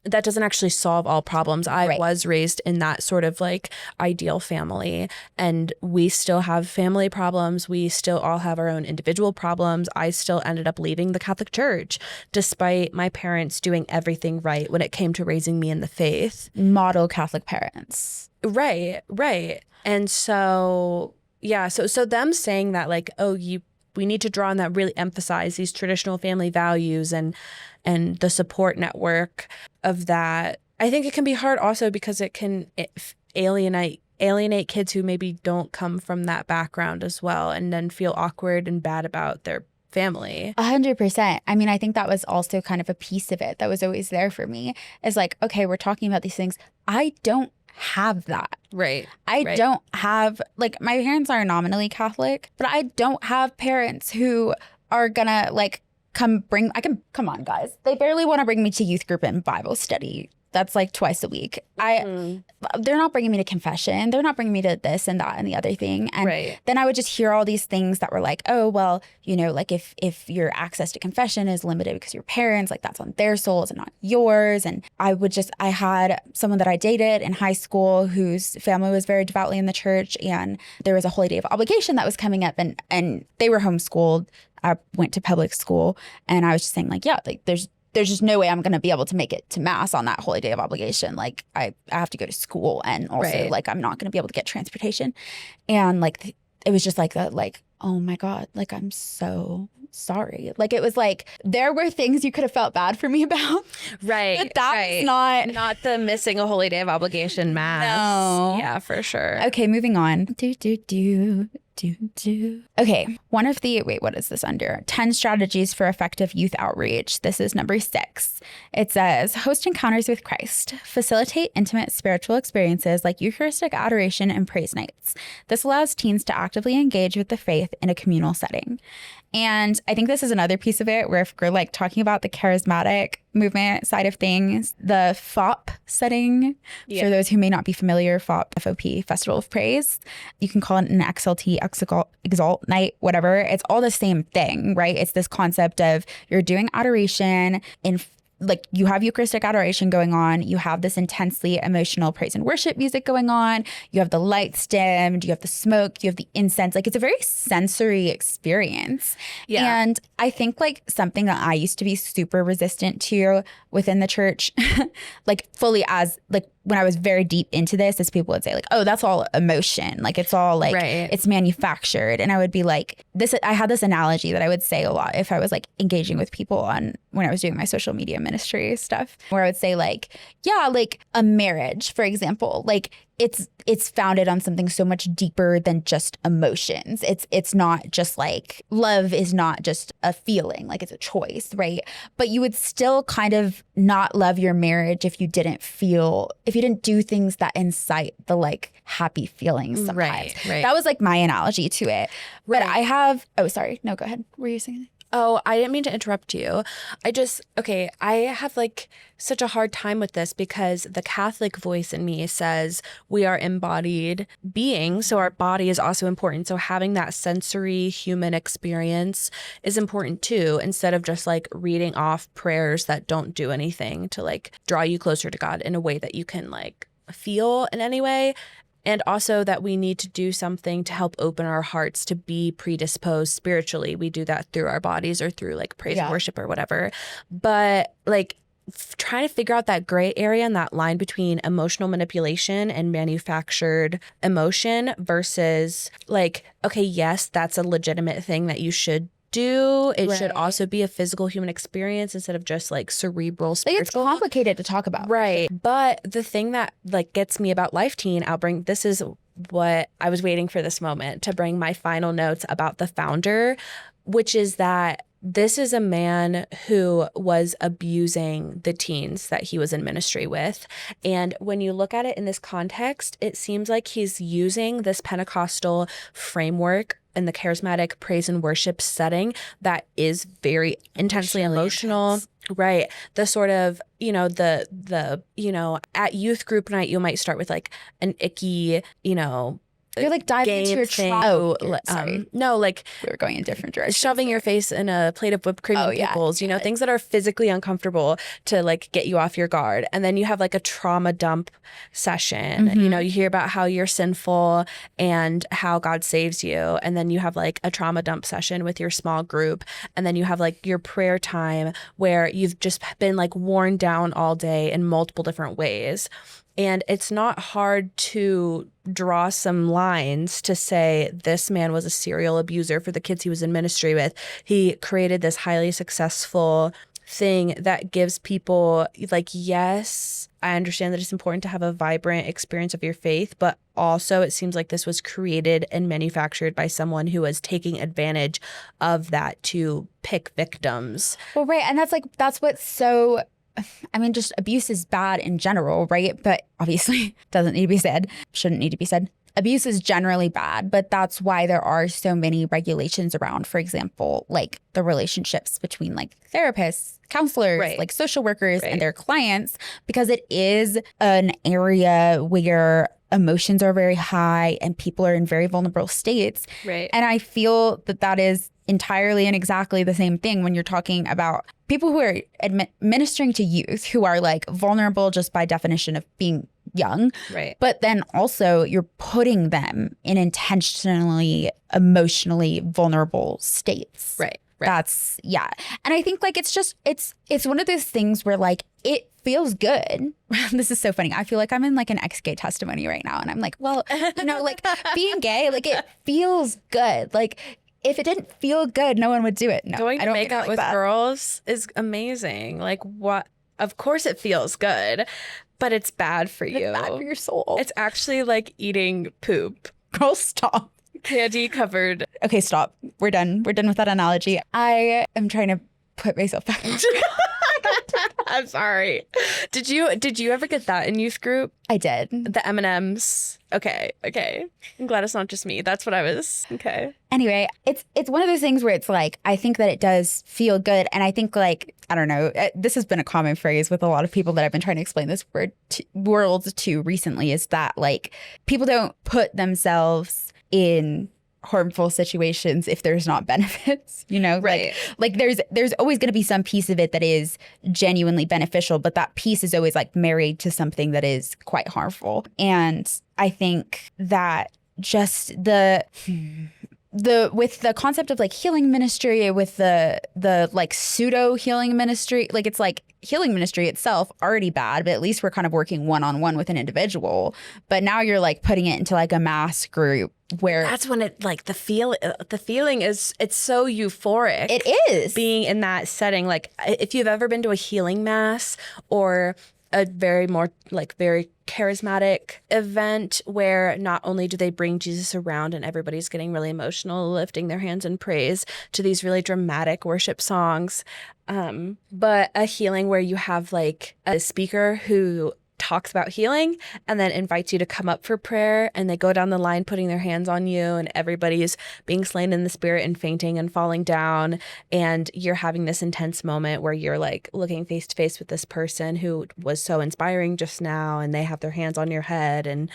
that doesn't actually solve all problems. I
Right.
was raised in that sort of like ideal family, and we still have family problems. We still all have our own individual problems. I still ended up leaving the Catholic Church despite my parents doing everything right when it came to raising me in the faith.
Model Catholic parents.
Right, right. And so, yeah, so them saying that like, oh, we need to draw on that, really emphasize these traditional family values and the support network of that. I think it can be hard also because it can alienate kids who maybe don't come from that background as well, and then feel awkward and bad about their family.
100%. I mean, I think that was also kind of a piece of it that was always there for me, is like, okay, we're talking about these things. I don't have that.
Right.
I don't have, like, my parents are nominally Catholic, but I don't have parents who are gonna like come on, guys. They barely want to bring me to youth group and Bible study. That's like twice a week. They're not bringing me to confession. They're not bringing me to this and that and the other thing. And then I would just hear all these things that were like, oh, well, you know, like if your access to confession is limited because your parents, like that's on their souls and not yours. And I had someone that I dated in high school whose family was very devoutly in the church, and there was a holy day of obligation that was coming up, and they were homeschooled. I went to public school, and I was just saying like, yeah, like there's just no way I'm going to be able to make it to mass on that holy day of obligation. Like I have to go to school, and also like I'm not going to be able to get transportation. And like it was just like that, like, oh my God, like I'm so sorry. Like it was like there were things you could have felt bad for me about.
Right.
But that was
not the missing a holy day of obligation mass.
No.
Yeah, for sure.
Okay, moving on. Okay, one of the, what is this under? 10 strategies for effective youth outreach. This is number 6. It says, host encounters with Christ. Facilitate intimate spiritual experiences like Eucharistic adoration and praise nights. This allows teens to actively engage with the faith in a communal setting. And I think this is another piece of it where if we're like talking about the charismatic movement side of things, the FOP setting, for those who may not be familiar, FOP, Festival of Praise, you can call it an XLT, Exalt night, whatever. It's all the same thing, right? It's this concept of you're doing adoration in, like, you have Eucharistic adoration going on. You have this intensely emotional praise and worship music going on. You have the lights dimmed. You have the smoke. You have the incense. Like, it's a very sensory experience. Yeah. And I think, like, something that I used to be super resistant to within the church, like, fully as, like, when I was very deep into this, is people would say like, oh, that's all emotion. Like it's all like, it's manufactured. And I would be like, I had this analogy that I would say a lot if I was like engaging with people when I was doing my social media ministry stuff, where I would say like, yeah, like a marriage, for example, like it's founded on something so much deeper than just emotions. It's not just like, love is not just a feeling, like it's a choice, right? But you would still kind of not love your marriage if you didn't do things that incite the like happy feelings sometimes. Right. That was like my analogy to it. But I have, sorry, no, go ahead. Were you saying anything?
Oh, I didn't mean to interrupt you. I have like such a hard time with this because the Catholic voice in me says we are embodied beings, so our body is also important. So having that sensory human experience is important too, instead of just like reading off prayers that don't do anything to like draw you closer to God in a way that you can like feel in any way. And also that we need to do something to help open our hearts to be predisposed spiritually. We do that through our bodies or through like praise and worship or whatever. But like trying to figure out that gray area and that line between emotional manipulation and manufactured emotion versus like, okay, yes, that's a legitimate thing that you should do. It should also be a physical human experience instead of just like cerebral spiritual.
It's complicated to talk about.
Right. But the thing that like gets me about LifeTeen, this is what I was waiting for this moment to bring my final notes about the founder, which is that this is a man who was abusing the teens that he was in ministry with. And when you look at it in this context, it seems like he's using this Pentecostal framework in the charismatic praise and worship setting that is very intensely emotional. Intense. Right. The sort of, the at youth group night, you might start with like an icky,
You're like diving into your
thing.
sorry.
No, like
We were going in different directions.
shoving your face in a plate of whipped cream and pickles, you know, things that are physically uncomfortable to like get you off your guard. And then you have like a trauma dump session. You know, you hear about how you're sinful and how God saves you. And then you have like a trauma dump session with your small group. And then you have like your prayer time where you've just been like worn down all day in multiple different ways. And it's not hard to draw some lines to say this man was a serial abuser for the kids he was in ministry with. He created this highly successful thing that gives people like, yes, I understand that it's important to have a vibrant experience of your faith, but also it seems like this was created and manufactured by someone who was taking advantage of that to pick victims.
Well, right. And that's what's so... I mean, just abuse is bad in general, right? But obviously doesn't need to be said, shouldn't need to be said. Abuse is generally bad, but that's why there are so many regulations around, for example, like the relationships between like therapists, counselors, like social workers and their clients, because it is an area where emotions are very high and people are in very vulnerable states.
Right.
And I feel that that is entirely and exactly the same thing when you're talking about people who are ministering to youth who are like vulnerable just by definition of being young.
Right.
But then also you're putting them in intentionally, emotionally vulnerable states.
Right.
That's, yeah. And I think like it's one of those things where like it feels good. This is so funny. I feel like I'm in like an ex-gay testimony right now. And I'm like, well, you know, like being gay, like it feels good. Like if it didn't feel good, no one would do it. No,
going
I
to
don't
make out
like
with
that.
girls is amazing. Like what? Of course it feels good, but it's bad for you.
It's bad for your soul.
It's actually like eating poop.
Girl, stop.
Candy covered.
Okay, stop. We're done. We're done with that analogy. I am trying to put myself back.
I'm sorry. Did you ever get that in youth group?
I did.
The M&Ms. Okay. I'm glad it's not just me. That's what I was. Okay.
Anyway, it's one of those things where it's like, I think that it does feel good. And I think like, I don't know, this has been a common phrase with a lot of people that I've been trying to explain this world to recently, is that like people don't put themselves in harmful situations if there's not benefits, you know,
right?
Like there's always going to be some piece of it that is genuinely beneficial, but that piece is always like married to something that is quite harmful. And I think that just the with the concept of like healing ministry, with the like pseudo healing ministry, like it's like healing ministry itself already bad, but at least we're kind of working one-on-one with an individual. But now you're like putting it into like a mass group where
that's when it like the feeling is, it's so euphoric.
It is
being in that setting. Like if you've ever been to a healing mass or a very charismatic event where not only do they bring Jesus around and everybody's getting really emotional, lifting their hands in praise to these really dramatic worship songs, but a healing where you have like a speaker who talks about healing and then invites you to come up for prayer, and they go down the line putting their hands on you, and everybody's being slain in the spirit and fainting and falling down, and you're having this intense moment where you're like looking face to face with this person who was so inspiring just now, and they have their hands on your head, and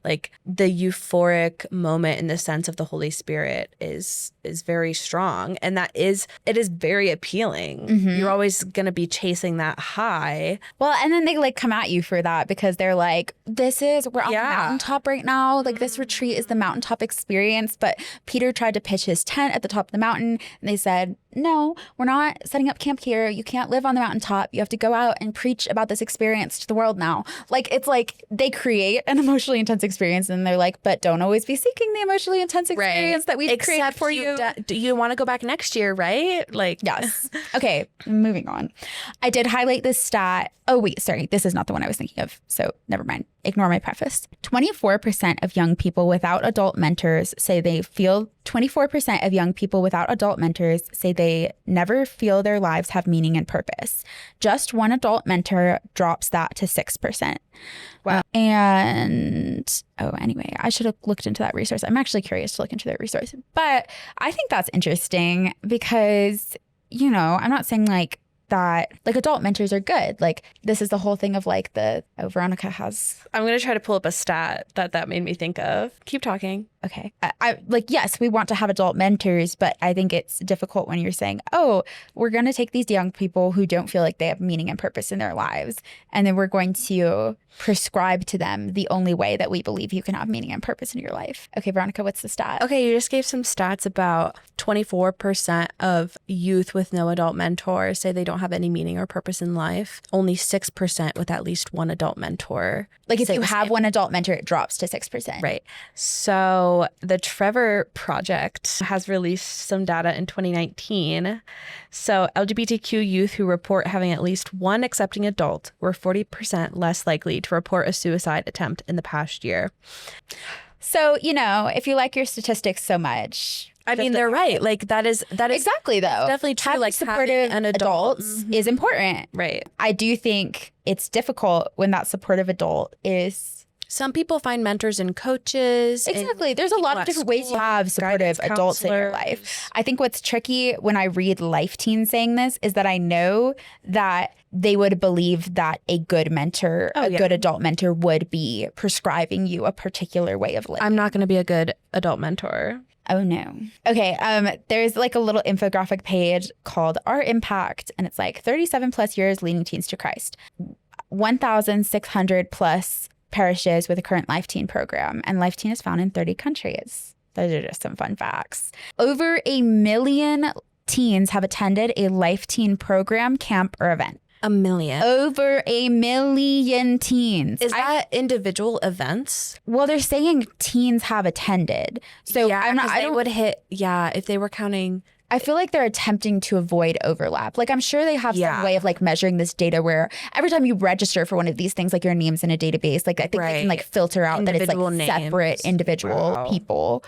like the euphoric moment in the sense of the Holy Spirit is very strong, and it is very appealing. You're always going to be chasing that high.
Well, and then they like come at you for that because they're like, we're on the mountaintop right now. Like this retreat is the mountaintop experience. But Peter tried to pitch his tent at the top of the mountain, and they said, no, we're not setting up camp here. You can't live on the mountaintop. You have to go out and preach about this experience to the world now. Like, it's like they create an emotionally intense experience, and they're like, but don't always be seeking the emotionally intense experience that we've created for you.
Do you want to go back next year, right? Like,
yes. Okay, moving on. I did highlight this stat. Oh, wait, sorry. This is not the one I was thinking of. So never mind. Ignore my preface. 24% of young people without adult mentors say they feel 24% of young people without adult mentors say they never feel their lives have meaning and purpose. Just one adult mentor drops that to 6%.
Wow.
Anyway, I should have looked into that resource. I'm actually curious to look into that resource. But I think that's interesting because, you know, I'm not saying like that like adult mentors are good. Like this is the whole thing of like Veronica has.
I'm going to try to pull up a stat that made me think of. Keep talking.
Okay. I like, yes, we want to have adult mentors, but I think it's difficult when you're saying, oh, we're going to take these young people who don't feel like they have meaning and purpose in their lives, and then we're going to prescribe to them the only way that we believe you can have meaning and purpose in your life. Okay, Veronica, what's the stat?
Okay, you just gave some stats about 24% of youth with no adult mentor say they don't have any meaning or purpose in life. Only 6% with at least one adult mentor.
Like if you have one adult mentor, it drops to 6%.
Right. So the Trevor Project has released some data in 2019. So LGBTQ youth who report having at least one accepting adult were 40% less likely to report a suicide attempt in the past year.
So, you know, if you like your statistics so much,
I mean, they're right. Like that is
exactly though.
Definitely true.
Having
like
supportive
an
adults is important.
Right.
I do think it's difficult when that supportive adult is.
Some people find mentors and coaches.
Exactly. There's a lot of different ways to have supportive adults in your life. I think what's tricky when I read LifeTeen's saying this is that I know that they would believe that a good mentor, good adult mentor would be prescribing you a particular way of living.
I'm not going to be a good adult mentor.
Oh, no. Okay. There's like a little infographic page called Our Impact, and it's like 37 plus years leading teens to Christ. 1,600 plus parishes with a current LifeTeen program, and LifeTeen is found in 30 countries. Those are just some fun facts. Over 1 million teens have attended a LifeTeen program, camp, or event.
1 million.
Over 1 million teens.
Is that individual events?
Well, they're saying teens have attended. So
yeah, I don't would hit. Yeah, if they were counting.
I feel like they're attempting to avoid overlap. Like I'm sure they have some way of like measuring this data where every time you register for one of these things, like your name's in a database, like I think they can like filter out individual that it's like separate individual people.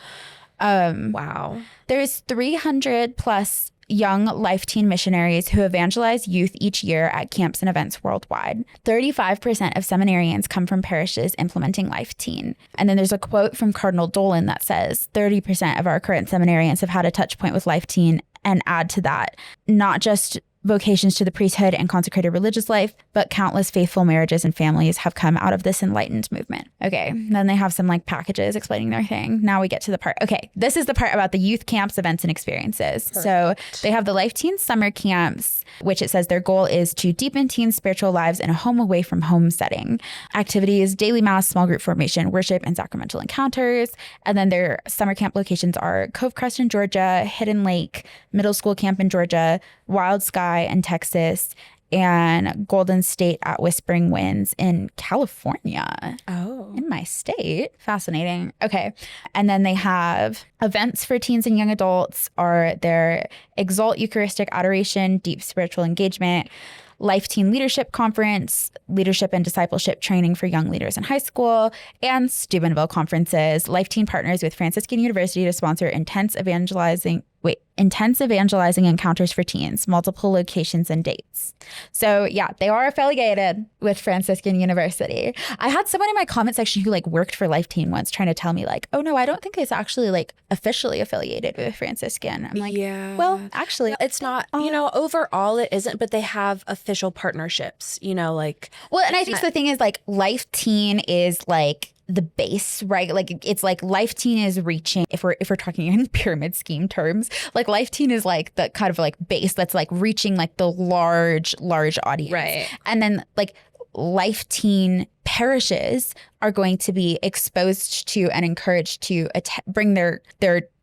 Wow.
There's 300 plus young LifeTeen missionaries who evangelize youth each year at camps and events worldwide. 35% of seminarians come from parishes implementing LifeTeen. And then there's a quote from Cardinal Dolan that says 30% of our current seminarians have had a touch point with LifeTeen, and add to that, not just vocations to the priesthood and consecrated religious life, but countless faithful marriages and families have come out of this enlightened movement. Okay, then they have some like packages explaining their thing. Now we get to the part. Okay, this is the part about the youth camps, events, and experiences. Perfect. So they have the LifeTeen summer camps, which it says their goal is to deepen teens' spiritual lives in a home away from home setting. Activities, daily mass, small group formation, worship, and sacramental encounters. And then their summer camp locations are Cove Crest in Georgia, Hidden Lake, Middle School Camp in Georgia, Wild Sky in Texas, and Golden State at Whispering Winds in California.
Oh.
In my state. Fascinating. Okay. And then they have events for teens and young adults are their Exalt Eucharistic Adoration, Deep Spiritual Engagement, LifeTeen Leadership Conference, Leadership and Discipleship Training for Young Leaders in High School, and Steubenville Conferences. LifeTeen partners with Franciscan University to sponsor intense evangelizing encounters for teens, multiple locations and dates. So yeah, they are affiliated with Franciscan University. I had someone in my comment section who like worked for LifeTeen once trying to tell me like, oh no, I don't think it's actually like officially affiliated with Franciscan. I'm like, yeah, well, actually
it's not, overall it isn't, but they have official partnerships, like.
Well, and I think the thing is like LifeTeen is like the base, right? Like it's like LifeTeen is reaching, if we're talking in pyramid scheme terms, like LifeTeen is like the kind of like base that's like reaching like the large audience.
Right.
And then like LifeTeen parishes are going to be exposed to and encouraged to bring their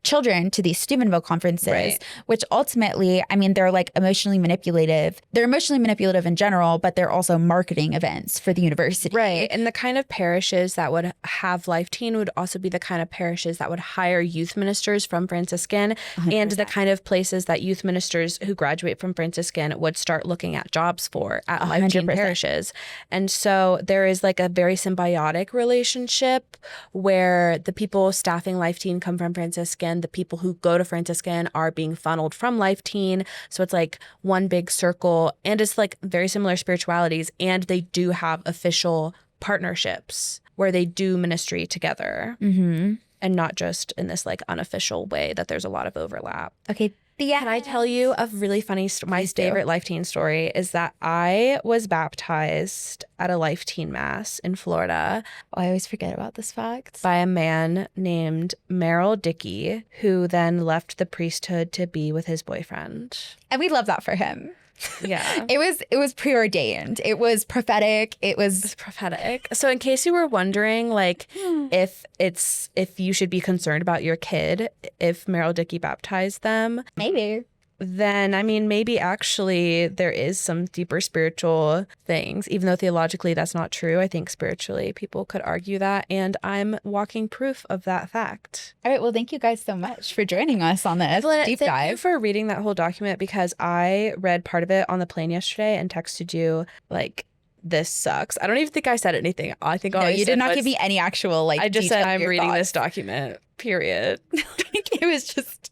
children to these Steubenville conferences, right, which ultimately, I mean, they're like emotionally manipulative. They're emotionally manipulative in general, but they're also marketing events for the university.
Right. And the kind of parishes that would have LifeTeen would also be the kind of parishes that would hire youth ministers from Franciscan 100%. And the kind of places that youth ministers who graduate from Franciscan would start looking at jobs for at 100%. LifeTeen parishes. And so there is like a very symbiotic relationship where the people staffing LifeTeen come from Franciscan. The people who go to Franciscan are being funneled from LifeTeen. So it's like one big circle, and it's like very similar spiritualities. And they do have official partnerships where they do ministry together.
Mm-hmm.
And not just in this like unofficial way that there's a lot of overlap.
Okay. Can
I tell you a really funny my favorite LifeTeen story is that I was baptized at a LifeTeen mass in Florida.
I always forget about this fact.
By a man named Merrill Dickey, who then left the priesthood to be with his boyfriend.
And we love that for him.
Yeah.
It was preordained. It was prophetic. It was
prophetic. So in case you were wondering, like, if you should be concerned about your kid, if Merrill Dickey baptized them,
maybe.
Then, I mean, maybe actually there is some deeper spiritual things, even though theologically that's not true. I think spiritually people could argue that, and I'm walking proof of that fact.
All right. Well, thank you guys so much for joining us on this deep dive.
Thank you for reading that whole document, because I read part of it on the plane yesterday and texted you, like, this sucks. I don't even think I said anything. I think all
you did not give me any actual, like,
I just said I'm reading
thoughts.
This document, period.
It was just...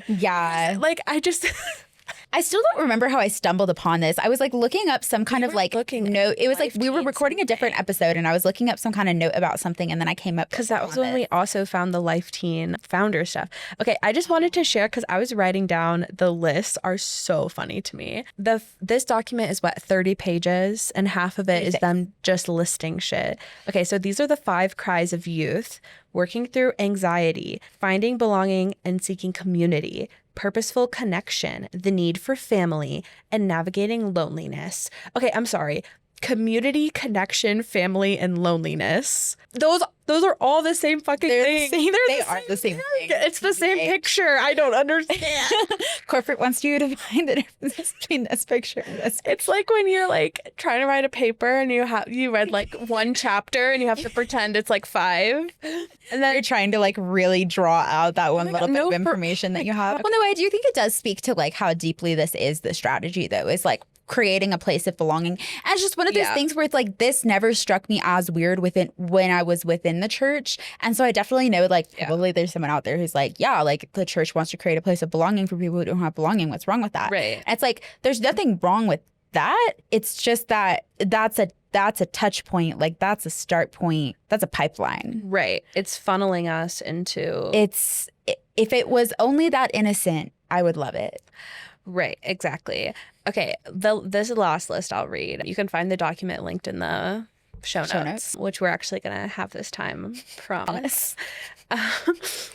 Yeah.
Like,
I still don't remember how I stumbled upon this. I was like looking up some kind of like note. It was like we were recording a different episode and I was looking up some kind of note about something, and then I came up
because that was when we also found the LifeTeen founder stuff. Okay, I just wanted to share because I was writing down the lists are so funny to me. This document is 30 pages, and half of it is them just listing shit. Okay, so these are the 5 cries of youth: working through anxiety, finding belonging and seeking community, purposeful connection, the need for family, and navigating loneliness. Okay, I'm sorry. Community, connection, family, and loneliness. Those are all the same fucking thing.
They are the same thing.
It's the same picture. I don't understand.
Corporate wants you to find the difference between this picture and this picture.
It's like when you're like trying to write a paper and you read like one chapter and you have to pretend it's like 5.
And then you're trying to like really draw out that one little bit of information that you have. Well, no, I do think it does speak to like how deeply this is the strategy, though, is like creating a place of belonging. And it's just one of those things where it's like, this never struck me as weird when I was within the church. And so I definitely know, like, probably there's someone out there who's like, yeah, like the church wants to create a place of belonging for people who don't have belonging. What's wrong with that?
Right.
And it's like, there's nothing wrong with that. It's just that that's a touch point. Like, that's a start point. That's a pipeline.
Right. It's funneling us into...
If it was only that innocent, I would love it.
Right, exactly. Okay, this is the last list I'll read. You can find the document linked in the show notes, which we're actually going to have this time, promise.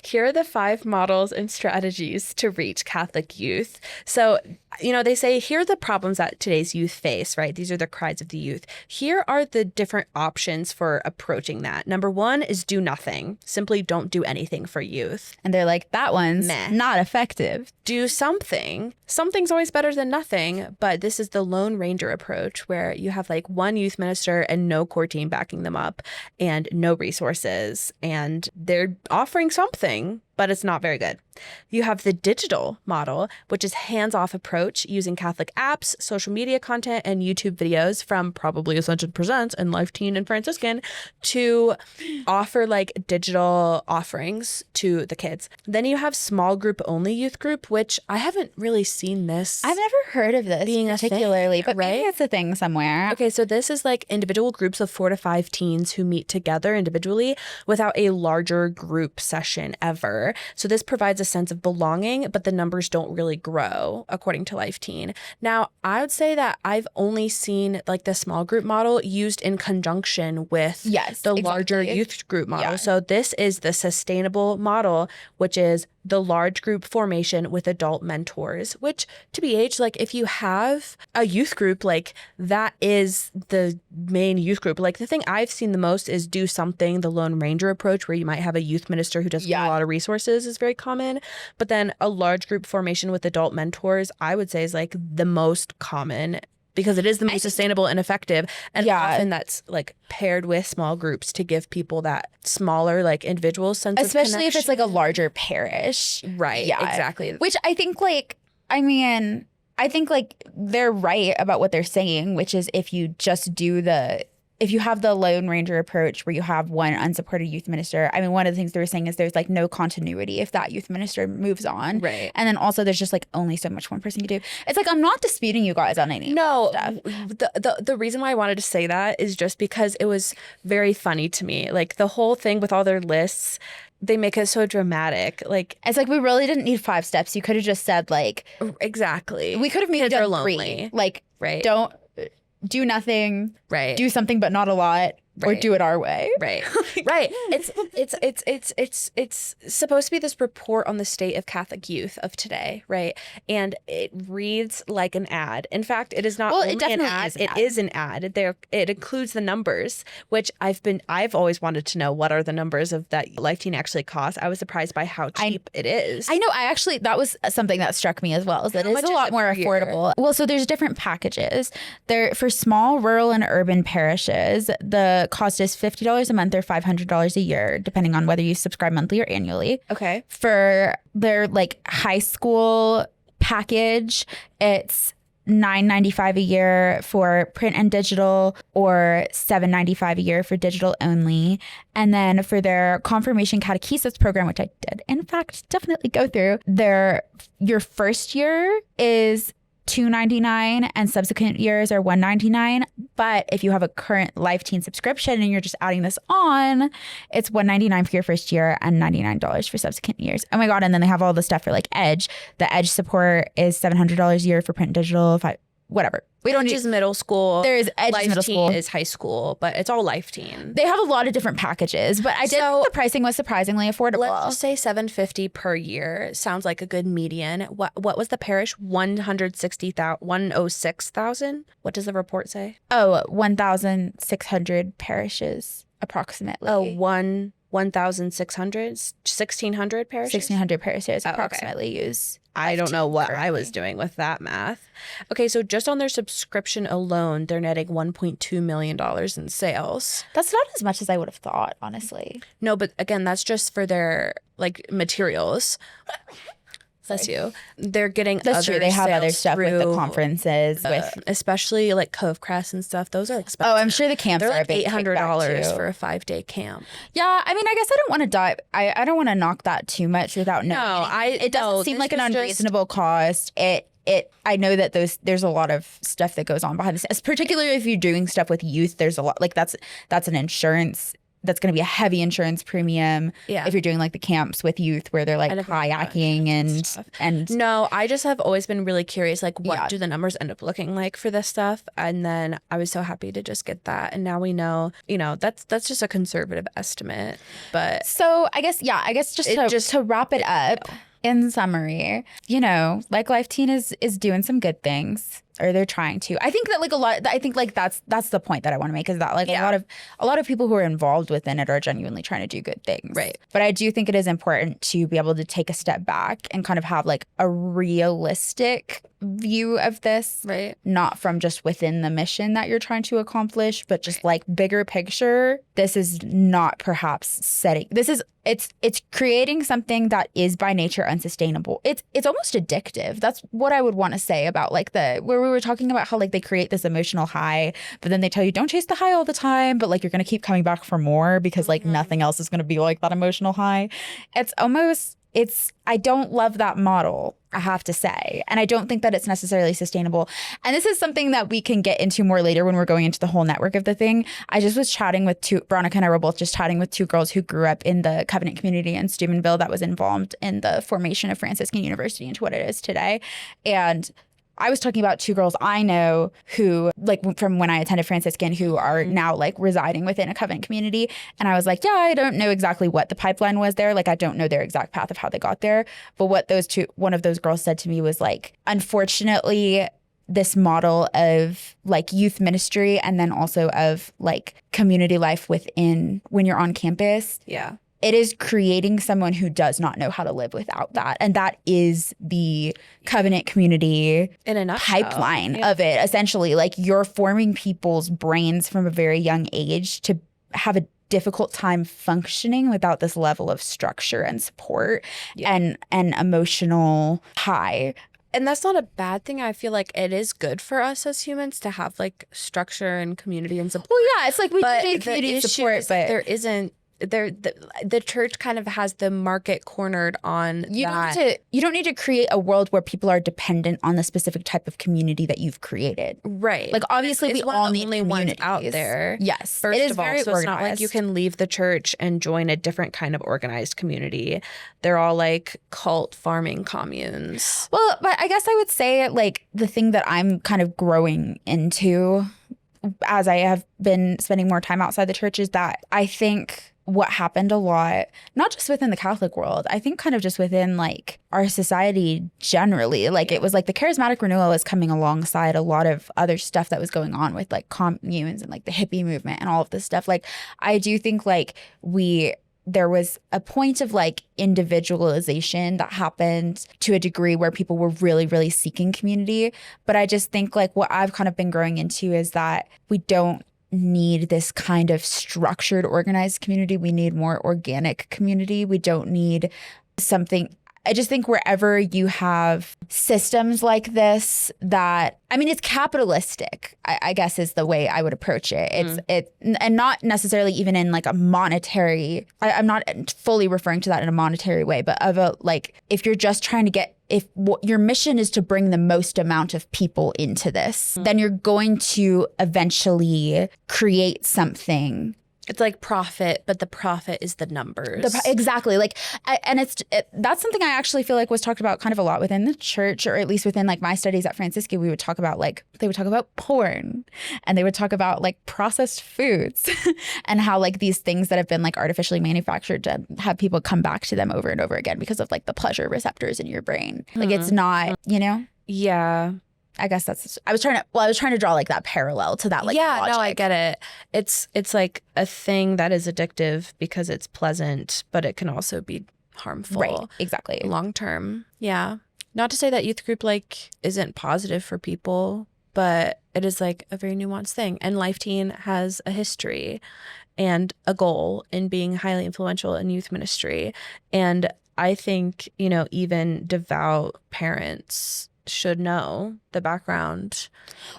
Here are the 5 models and strategies to reach Catholic youth. So, they say, here are the problems that today's youth face, right? These are the cries of the youth. Here are the different options for approaching that. Number 1 is do nothing. Simply don't do anything for youth.
And they're like, that one's not effective.
Do something. Something's always better than nothing, but this is the Lone Ranger approach, where you have like one youth minister and no core team backing them up and no resources, and they're offering something, but it's not very good. You have the digital model, which is hands-off approach using Catholic apps, social media content, and YouTube videos from probably Ascension Presents and LifeTeen and Franciscan to offer like digital offerings to the kids. Then you have small group only youth group, which I haven't really seen this.
I've never heard of this
being
particularly,
a thing,
but maybe it's a thing somewhere.
Okay, so this is like individual groups of 4 to 5 teens who meet together individually without a larger group session ever. So this provides a sense of belonging, but the numbers don't really grow, according to LifeTeen. Now, I would say that I've only seen like the small group model used in conjunction with the larger youth group model. Yeah. So this is the sustainable model, which is the large group formation with adult mentors, which to be aged, like if you have a youth group, like that is the main youth group. Like the thing I've seen the most is do something, the Lone Ranger approach, where you might have a youth minister who doesn't have a lot of resources, is very common. But then a large group formation with adult mentors, I would say, is like the most common, because it is the most sustainable and effective. And often that's like paired with small groups to give people that smaller, like individual sense of connection.
Especially if it's like a larger parish.
Right. Yeah, exactly.
Which I think I think like they're right about what they're saying, which is if you have the Lone Ranger approach where you have one unsupported youth minister, I mean, one of the things they were saying is there's like no continuity if that youth minister moves on.
Right.
And then also there's just like only so much one person can do. It's like, I'm not disputing you guys on any stuff.
The reason why I wanted to say that is just because it was very funny to me. Like the whole thing with all their lists, they make it so dramatic. Like,
it's like we really didn't need 5 steps. You could have just said like,
exactly.
we could have maybe
Kids are
done 3.
lonely.
Like,
Right.
don't do nothing.
Right.
Do something but not a lot. Or
Right.
do it our way.
Right. Right. It's supposed to be this report on the state of Catholic youth of today, right? And it reads like an ad. In fact, it is not only an ad, it is an ad. It includes the numbers, which I've always wanted to know what are the numbers of that LifeTeen actually costs. I was surprised by how cheap it is.
I know. that was something that struck me as well, is that it's a lot more affordable. Well, so there's different packages. There for small, rural, and urban parishes, the cost is $50 a month or $500 a year, depending on whether you subscribe monthly or annually.
Okay.
For their like high school package, it's $9.95 a year for print and digital, or $7.95 a year for digital only. And then for their confirmation catechesis program, which I did in fact definitely go through, your first year is $2.99 and subsequent years are $1.99. But if you have a current LifeTeen subscription and you're just adding this on, it's $1.99 for your first year and $99 for subsequent years. Oh my God. And then they have all the stuff for like Edge. The Edge support is $700 a year for print and digital, whatever. We don't need
middle school.
There's Edge middle school.
LifeTeen is high school, but it's all LifeTeen.
They have a lot of different packages, but I did think the pricing was surprisingly affordable.
Let's just say $750 per year. Sounds like a good median. What was the parish? 106,000. What does the report say?
Oh, 1,600 parishes approximately.
Oh, 1,600? 1,600 parishes?
1,600 parishes approximately use.
I don't know what I was doing with that math. Okay, so just on their subscription alone, they're netting $1.2 million in sales.
That's not as much as I would have thought, honestly.
No, but again, that's just for their like materials. Bless you. They're getting
That's true. They have other stuff with the conferences, with
especially like Cove Crest and stuff. Those are expensive.
Oh, I'm sure the camps
They're
are
like
a big
$800 for a 5-day camp.
Yeah, I mean, I guess I don't want to dive. I don't want to knock that too much without knowing.
No,
it doesn't seem like an unreasonable cost. I know that there's a lot of stuff that goes on behind the scenes, particularly if you're doing stuff with youth. There's a lot, like that's an insurance. That's going to be a heavy insurance premium.
Yeah.
If you're doing like the camps with youth where they're like kayaking and
no, I just have always been really curious, like what do the numbers end up looking like for this stuff? And then I was so happy to just get that. And now we know, that's just a conservative estimate. But
so I guess just to wrap it up, in summary, like LifeTeen is doing some good things, or they're trying to. I think that that's the point that I want to make, is that like a lot of people who are involved within it are genuinely trying to do good things.
Right.
But I do think it is important to be able to take a step back and kind of have like a realistic view of this,
right?
Not from just within the mission that you're trying to accomplish, but just like bigger picture. This is not perhaps it's creating something that is by nature unsustainable. It's almost addictive. That's what I would want to say about like where we were talking about how like they create this emotional high, but then they tell you don't chase the high all the time, but like you're going to keep coming back for more because like nothing else is going to be like that emotional high. I don't love that model, I have to say. And I don't think that it's necessarily sustainable. And this is something that we can get into more later when we're going into the whole network of the thing. I just was chatting with Veronica and I were both just chatting with 2 girls who grew up in the Covenant community in Steubenville that was involved in the formation of Franciscan University into what it is today. And I was talking about 2 girls I know who, like, from when I attended Franciscan, who are now like residing within a Covenant community. And I was like, yeah, I don't know exactly what the pipeline was there. Like, I don't know their exact path of how they got there. But what one of those girls said to me was like, unfortunately, this model of like youth ministry and then also of like community life within when you're on campus.
Yeah.
It is creating someone who does not know how to live without that. And that is the Covenant community
in a nutshell
pipeline of it. Essentially, like you're forming people's brains from a very young age to have a difficult time functioning without this level of structure and support and emotional high.
And that's not a bad thing. I feel like it is good for us as humans to have like structure and community and support.
Well, yeah, it's like we need community support, but
the church kind of has the market cornered on
You
that.
don't need to create a world where people are dependent on the specific type of community that you've created.
Right.
Like, obviously,
It's
we
one
all
of the
need
only ones
communities
out there.
Yes,
First
it is
of all,
very
so it's not like you
organized.
can leave the church and join a different kind of organized community. They're all like cult farming communes.
Well, but I guess I would say like the thing that I'm kind of growing into as I have been spending more time outside the church is that I think what happened a lot, not just within the Catholic world, I think kind of just within like our society generally, like it was like the charismatic renewal was coming alongside a lot of other stuff that was going on with like communes and like the hippie movement and all of this stuff. Like I do think like there was a point of like individualization that happened to a degree where people were really, really seeking community. But I just think like what I've kind of been growing into is that we don't need this kind of structured, organized community. We need more organic community. We don't need something. I just think wherever you have systems like this that, I mean, it's capitalistic, I guess is the way I would approach it. And not necessarily even in like a monetary, I'm not fully referring to that in a monetary way, but of a, like, if you're just trying to get, if your mission is to bring the most amount of people into this, then you're going to eventually create something.
It's like profit, but the profit is the numbers.
Exactly. Like, and that's something I actually feel like was talked about kind of a lot within the church, or at least within like my studies at Franciscan. We would talk about like, they would talk about porn, and they would talk about like processed foods and how like these things that have been like artificially manufactured to have people come back to them over and over again because of like the pleasure receptors in your brain. Like it's not, you know?
Yeah.
I guess I was trying to draw like that parallel to that, like, logic.
No, I get it. It's like a thing that is addictive because it's pleasant, but it can also be harmful.
Right, exactly.
Long term. Yeah. Not to say that youth group like isn't positive for people, but it is like a very nuanced thing. And LifeTeen has a history and a goal in being highly influential in youth ministry. And I think, you know, even devout parents should know the background.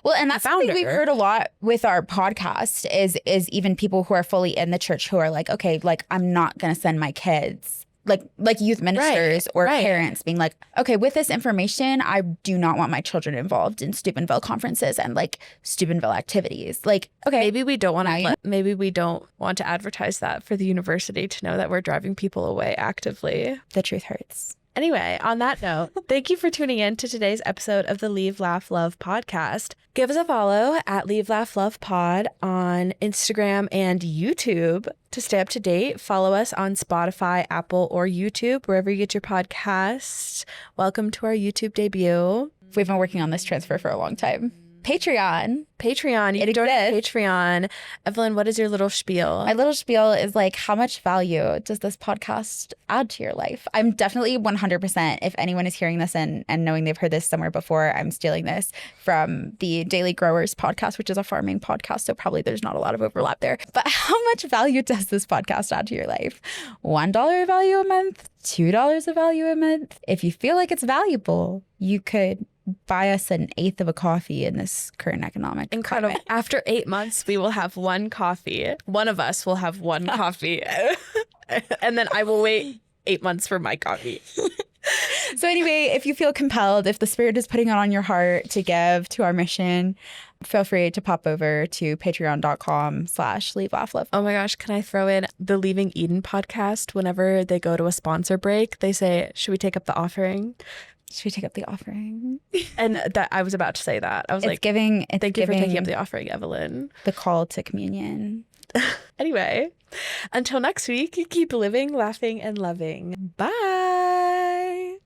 Well, and that's something we've heard a lot with our podcast is even people who are fully in the church who are like, okay, like I'm not going to send my kids, like youth ministers or parents being like, okay, with this information, I do not want my children involved in Steubenville conferences and like Steubenville activities. Like, okay,
maybe we don't want to advertise that for the university to know that we're driving people away actively.
The truth hurts.
Anyway, on that note, thank you for tuning in to today's episode of the Leave, Laugh, Love podcast. Give us a follow at Leave, Laugh, Love pod on Instagram and YouTube to stay up to date. Follow us on Spotify, Apple, or YouTube, wherever you get your podcasts. Welcome to our YouTube debut.
We've been working on this transfer for a long time. Patreon.
You can donate Patreon. Evelyn, what is your little spiel?
My little spiel is like, how much value does this podcast add to your life? I'm definitely 100%, if anyone is hearing this and knowing they've heard this somewhere before, I'm stealing this from the Daily Growers podcast, which is a farming podcast. So probably there's not a lot of overlap there. But how much value does this podcast add to your life? $1 of value a month? $2 of value a month? If you feel like it's valuable, you could buy us an eighth of a coffee in this current economic
Incredible.
climate.
After 8 months, we will have one coffee. One of us will have one coffee. And then I will wait 8 months for my coffee.
So anyway, if you feel compelled, if the Spirit is putting it on your heart to give to our mission, feel free to pop over to patreon.com/leave-laugh-love.
Oh my gosh, can I throw in the Leaving Eden podcast? Whenever they go to a sponsor break, they say, should we take up the offering?
Should we take up the offering?
And that I was about to say that. I was
Thank you for taking up the offering,
Evelyn.
The call to communion.
Anyway, until next week, keep living, laughing, and loving. Bye.